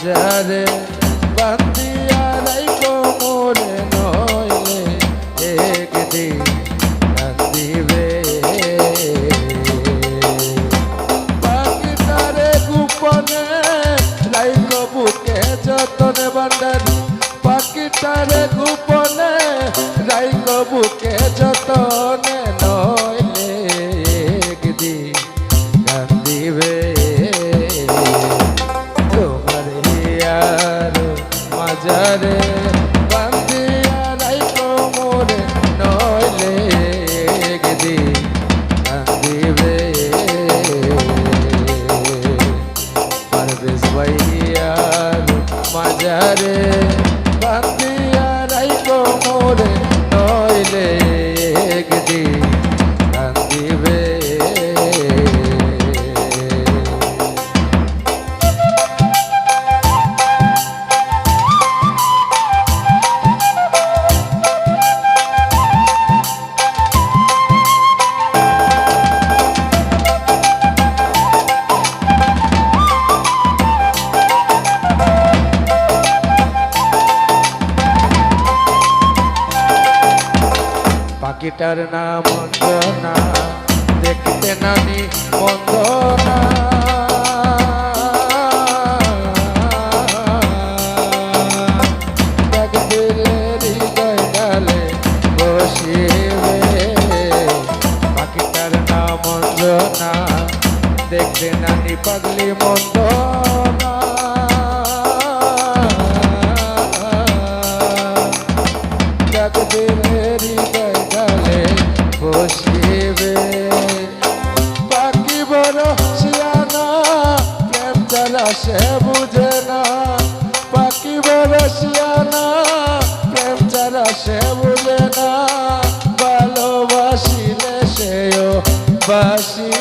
মাজারে বান্দিয়া রাইখো মোরে নইলে একদিন কান্দিবে পাখিটারে গোপনে রাইখো বুকে যতনে বান্দারি পাখিটারে গোপনে রাইখো বুকে যতনে নইলে একদিন কান্দিবে তোমার হিয়ার মাজারে বান্দিয়া রাইখো মোরে নইলে একদিন কান্দিবে পারভেজ ভাইয়ার মাজারে বান্দিয়া রাইখো মোরে নইলে একদিন কান্দিবে পাখিটার নাম অঞ্জনা দেখতে নানি বন্দনা হৃদয় ডালে বসিবে পাখিটার নাম অঞ্জনা দেখতে নানি পাগলি মন্দনা হৃদয় ডালে বসিবে পাখি বড় শিয়ানা প্রেম জ্বালা সে বুঝে না পাখি বড় শিয়ানা প্রেম জ্বালা সে বুঝে না ভালোবাসিলে সেও বাসি